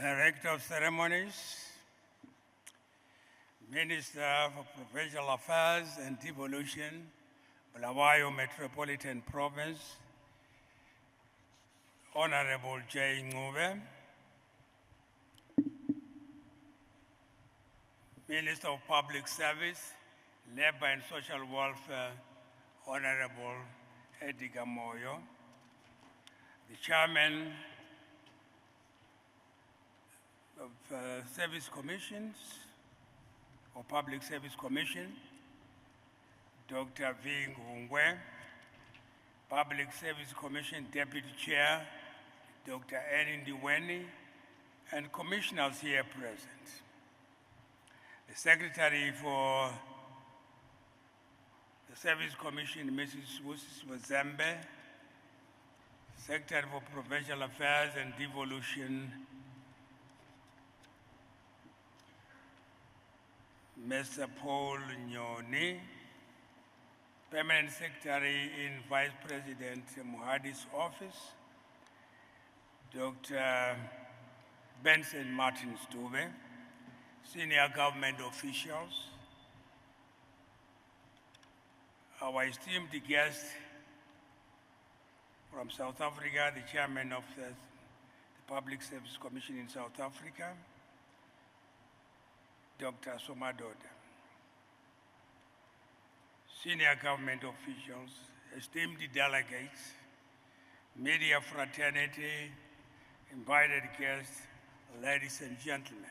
Director of Ceremonies, Minister for Provincial Affairs and Devolution, Bulawayo Metropolitan Province, Honorable J. Ngube, Minister of Public Service, Labor and Social Welfare, Honorable Cde Kembo Mohadi, the Chairman of Service Commissions or Public Service Commission, Dr. V. Ngungwe, Public Service Commission Deputy Chair, Dr. E.D Mnangagwa, and commissioners here present. The Secretary for the Service Commission, Mrs. Wazembe, Secretary for Provincial Affairs and Devolution, Mr. Paul Nyoni, Permanent Secretary in Vice President Mohadi's office, Dr. Benson Martins Dube, senior government officials, our esteemed guest from South Africa, the chairman of the Public Service Commission in South Africa, Dr. Somadoda, senior government officials, esteemed delegates, media fraternity, invited guests, ladies and gentlemen.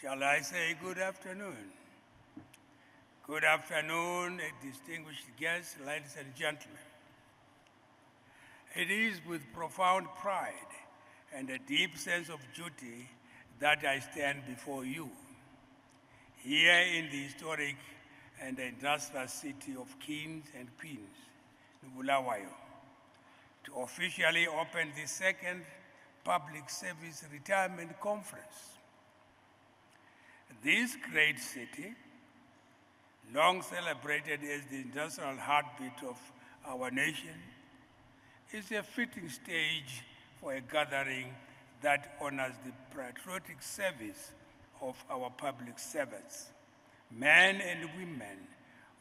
Shall I say good afternoon? Good afternoon, distinguished guests, ladies and gentlemen. It is with profound pride and a deep sense of duty that I stand before you, here in the historic and industrial city of kings and queens, Bulawayo, to officially open the second Public Service Retirement Conference. This great city, long celebrated as the industrial heartbeat of our nation, is a fitting stage for a gathering that honors the patriotic service of our public servants, men and women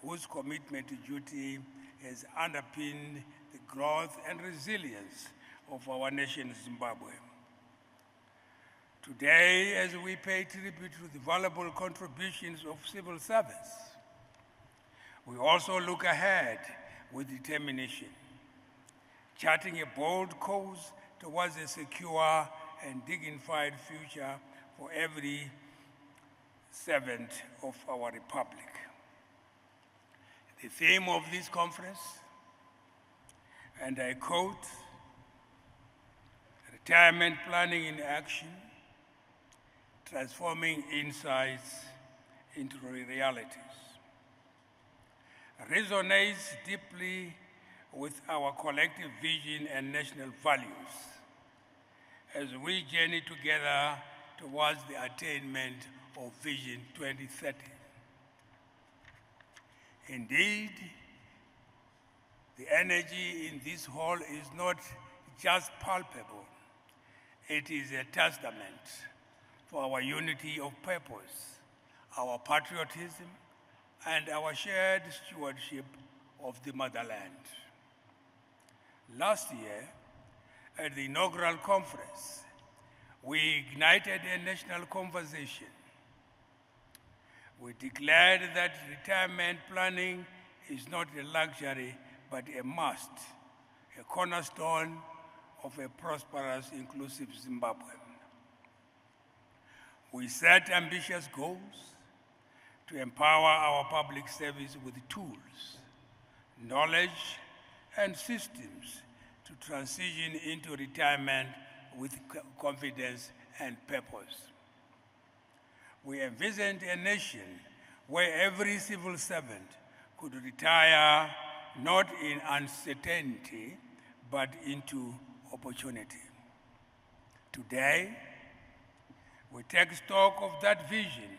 whose commitment to duty has underpinned the growth and resilience of our nation, Zimbabwe. Today, as we pay tribute to the valuable contributions of civil servants, we also look ahead with determination, charting a bold course towards a secure and dignified future for every servant of our republic. The theme of this conference, and I quote, "Retirement Planning in Action, Transforming Insights into Realities," resonates deeply with our collective vision and national values as we journey together towards the attainment of Vision 2030. Indeed, the energy in this hall is not just palpable, it is a testament for our unity of purpose, our patriotism, and our shared stewardship of the motherland. Last year, at the inaugural conference, we ignited a national conversation. We declared that retirement planning is not a luxury, but a must, a cornerstone of a prosperous, inclusive Zimbabwe. We set ambitious goals to empower our public service with tools, knowledge, and systems to transition into retirement with confidence and purpose. We envisioned a nation where every civil servant could retire not in uncertainty, but into opportunity. Today, we take stock of that vision,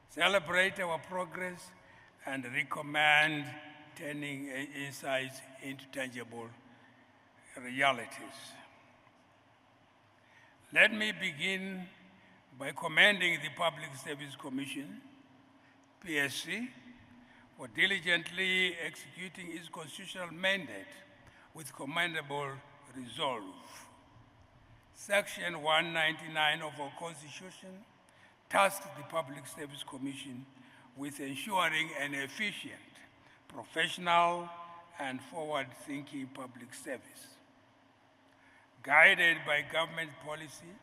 celebrate our progress, and recommend turning insights into tangible realities. Let me begin by commending the Public Service Commission, PSC, for diligently executing its constitutional mandate with commendable resolve. Section 199 of our Constitution tasked the Public Service Commission with ensuring an efficient, professional, and forward-thinking public service. Guided by government policy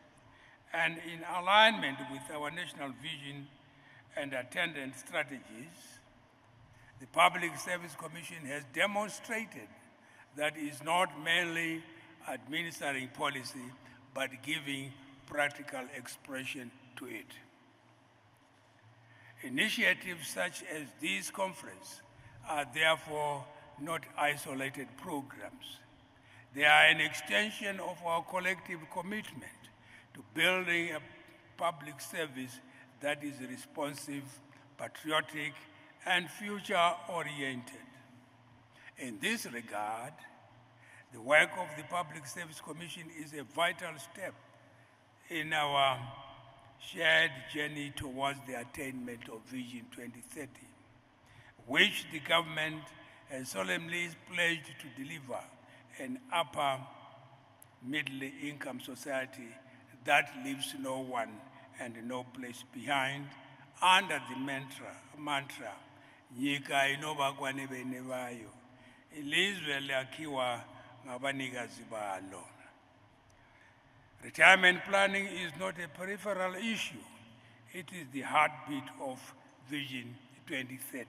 and in alignment with our national vision and attendant strategies, the Public Service Commission has demonstrated that it is not merely administering policy, but giving practical expression to it. Initiatives such as this conference are therefore not isolated programs. They are an extension of our collective commitment to building a public service that is responsive, patriotic, and future-oriented. In this regard, the work of the Public Service Commission is a vital step in our shared journey towards the attainment of Vision 2030, which the government has solemnly pledged to deliver an upper middle income society that leaves no one and no place behind under the mantra nyika inobakwa nebene bayo ilizwe lakhiwa ngabanikazi balo. Retirement planning is not a peripheral issue. It is the heartbeat of Vision 2030.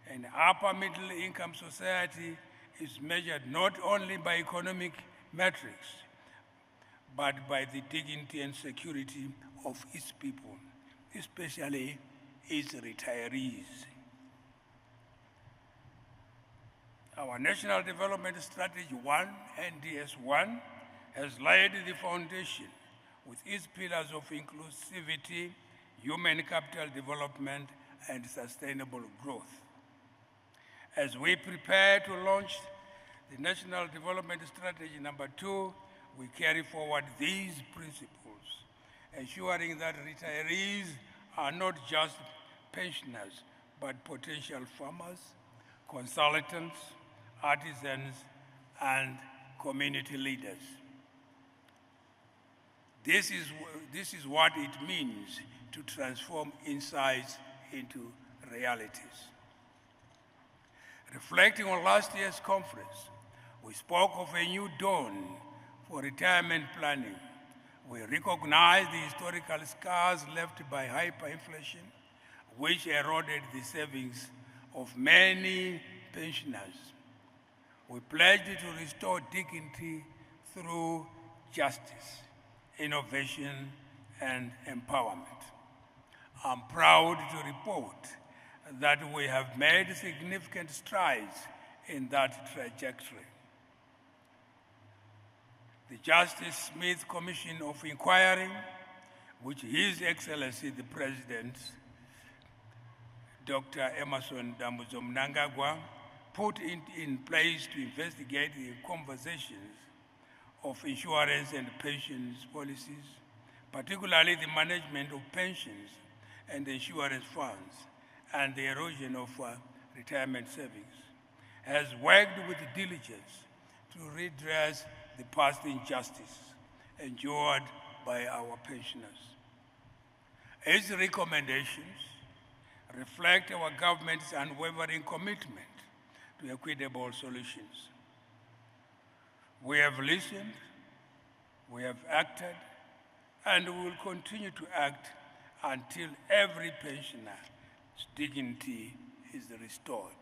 An upper middle income society is measured not only by economic metrics, but by the dignity and security of its people, especially its retirees. Our National Development Strategy 1, NDS1, has laid the foundation with its pillars of inclusivity, human capital development, and sustainable growth. As we prepare to launch the National Development Strategy number 2, we carry forward these principles, ensuring that retirees are not just pensioners, but potential farmers, consultants, artisans, and community leaders. This is what it means to transform insights into realities. Reflecting on last year's conference, we spoke of a new dawn for retirement planning. We recognize the historical scars left by hyperinflation, which eroded the savings of many pensioners. We pledged to restore dignity through justice, innovation, and empowerment. I'm proud to report that we have made significant strides in that trajectory. The Justice Smith Commission of Inquiry, which His Excellency the President, Dr. Emerson Mnangagwa, put in place to investigate the conversations of insurance and pensions policies, particularly the management of pensions and insurance funds and the erosion of retirement savings, has worked with diligence to redress the past injustice endured by our pensioners. Its recommendations reflect our government's unwavering commitment to equitable solutions. We have listened, we have acted, and we will continue to act until every pensioner's dignity is restored.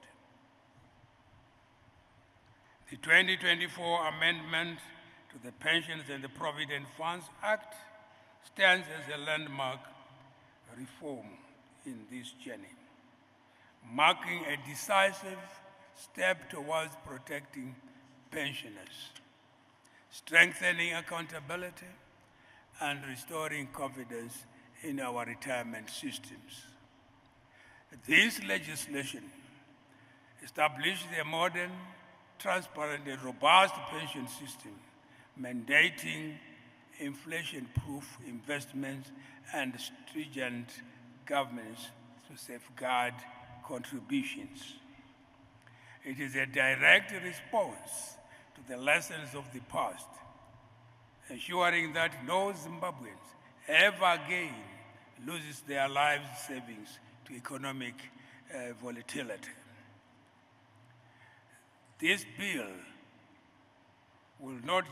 The 2024 amendment to the Pensions and the Provident Funds Act stands as a landmark reform in this journey, marking a decisive step towards protecting pensioners, strengthening accountability, and restoring confidence in our retirement systems. This legislation established a modern, transparent and robust pension system, mandating inflation-proof investments and stringent governance to safeguard contributions. It is a direct response to the lessons of the past, ensuring that no Zimbabweans ever again loses their lives savings to economic volatility. This bill is not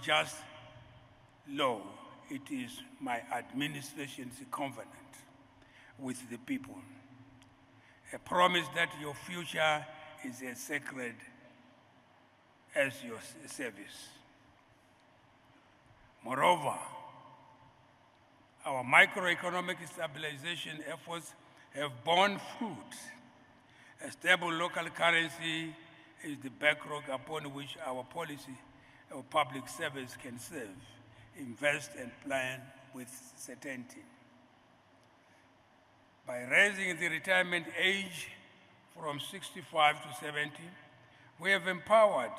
just law, it is my administration's covenant with the people. A promise that your future is as sacred as your service. Moreover, our microeconomic stabilization efforts have borne fruit. A stable local currency is the bedrock upon which our policy of public service can serve, invest, and plan with certainty. By raising the retirement age from 65 to 70, we have empowered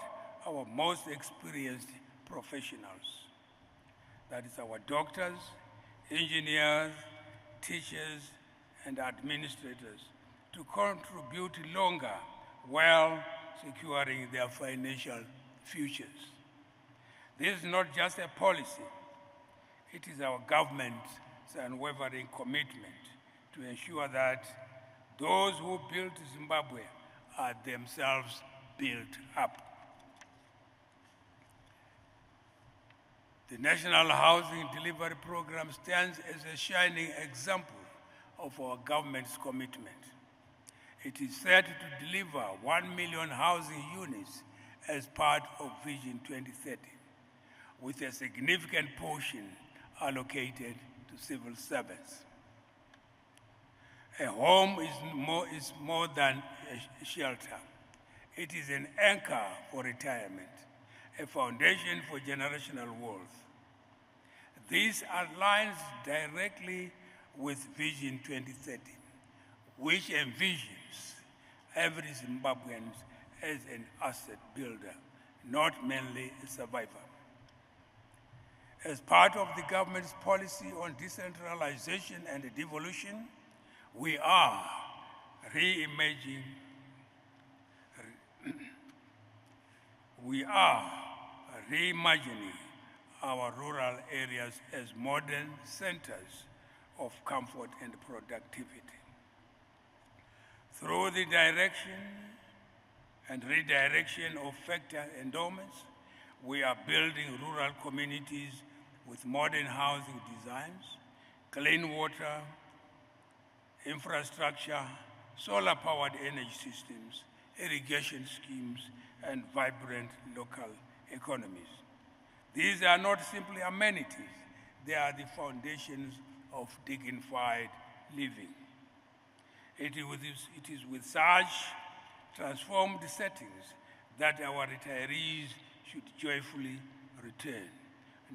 our most experienced professionals. That is our doctors, engineers, teachers, and administrators to contribute longer while securing their financial futures. This is not just a policy, it is our government's unwavering commitment to ensure that those who built Zimbabwe are themselves built up. The National Housing Delivery Program stands as a shining example of our government's commitment. It is set to deliver 1 million housing units as part of Vision 2030, with a significant portion allocated to civil servants. A home is more than a shelter. It is an anchor for retirement, a foundation for generational wealth. This aligns directly with Vision 2030, which envisions every Zimbabwean as an asset builder, not merely a survivor. As part of the government's policy on decentralization and devolution, we are reimagining our rural areas as modern centers of comfort and productivity. Through the direction and redirection of factor endowments, we are building rural communities with modern housing designs, clean water, infrastructure, solar-powered energy systems, irrigation schemes, and vibrant local economies. These are not simply amenities, they are the foundations of dignified living. It is with such transformed settings that our retirees should joyfully return,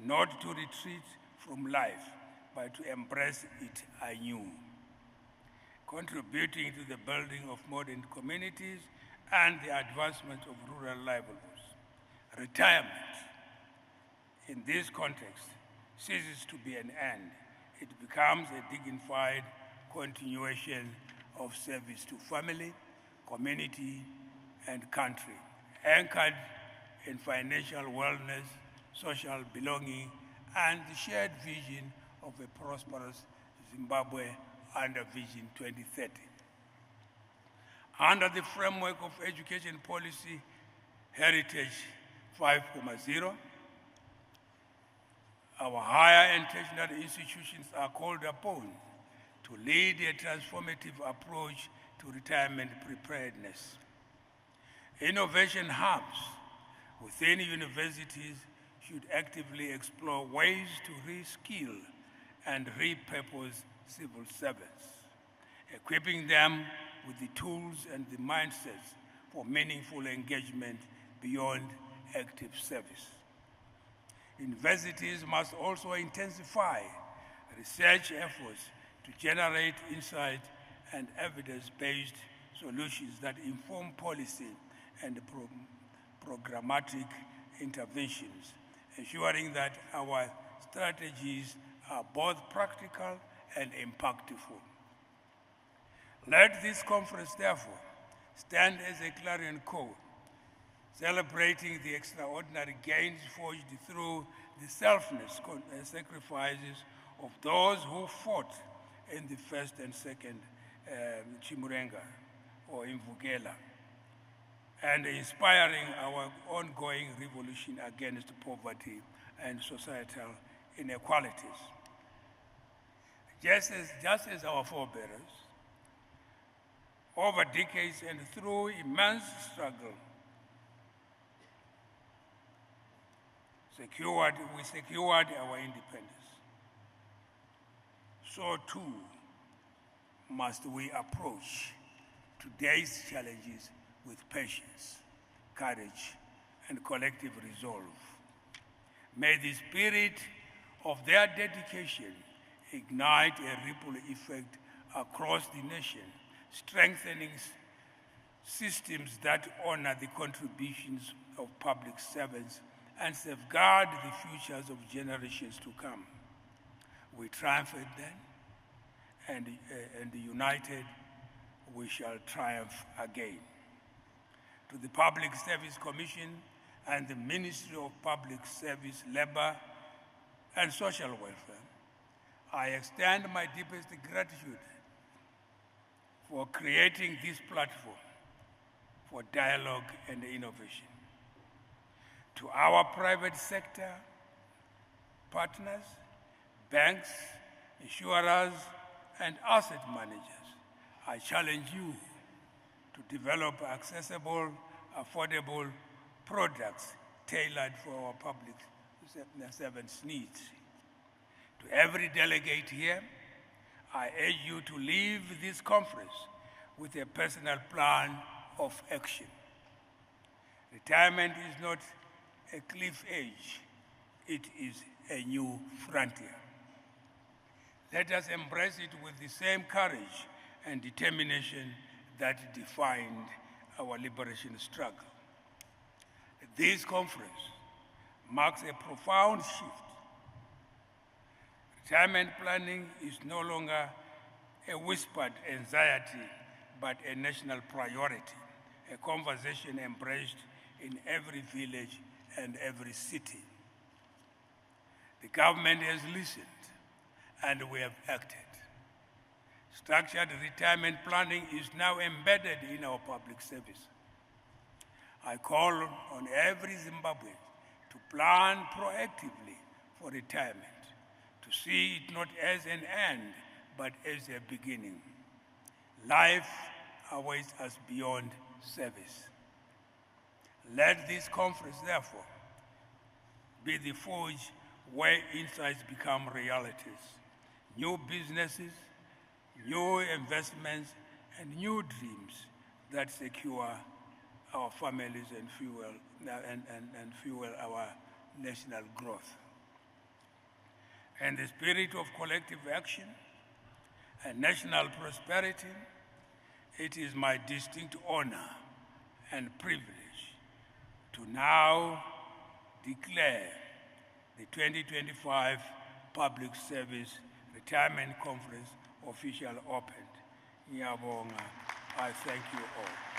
not to retreat from life, but to embrace it anew, contributing to the building of modern communities and the advancement of rural livelihoods. Retirement, in this context, ceases to be an end. It becomes a dignified continuation of service to family, community, and country, anchored in financial wellness, social belonging, and the shared vision of a prosperous Zimbabwe under Vision 2030. Under the framework of education policy Heritage 5.0, our higher and tertiary institutions are called upon to lead a transformative approach to retirement preparedness. Innovation hubs within universities should actively explore ways to reskill and repurpose civil servants, equipping them with the tools and the mindsets for meaningful engagement beyond active service. Universities must also intensify research efforts to generate insight and evidence-based solutions that inform policy and programmatic interventions, ensuring that our strategies are both practical and impactful. Let this conference, therefore, stand as a clarion call, celebrating the extraordinary gains forged through the selfless sacrifices of those who fought in the first and second Chimurenga or Imvukela, and inspiring our ongoing revolution against poverty and societal inequalities. Just as our forebearers, over decades and through immense struggle, we secured our independence. So too must we approach today's challenges with patience, courage, and collective resolve. May the spirit of their dedication ignite a ripple effect across the nation, strengthening systems that honor the contributions of public servants and safeguard the futures of generations to come. We triumphed then, and united we shall triumph again. To the Public Service Commission and the Ministry of Public Service, Labor and Social Welfare, I extend my deepest gratitude for creating this platform for dialogue and innovation. To our private sector partners, banks, insurers, and asset managers, I challenge you to develop accessible, affordable products tailored for our public servants' needs. To every delegate here, I urge you to leave this conference with a personal plan of action. Retirement is not a cliff edge, it is a new frontier. Let us embrace it with the same courage and determination that defined our liberation struggle. This conference marks a profound shift. Retirement planning is no longer a whispered anxiety, but a national priority, a conversation embraced in every village and every city. The government has listened, and we have acted. Structured retirement planning is now embedded in our public service. I call on every Zimbabwean to plan proactively for retirement, to see it not as an end, but as a beginning. Life awaits us beyond service. Let this conference, therefore, be the forge where insights become realities. New businesses, new investments, and new dreams that secure our families and fuel our national growth. In the spirit of collective action and national prosperity, it is my distinct honor and privilege to now declare the 2025 Public Service Retirement Conference officially opened. Ngiyabonga. I thank you all.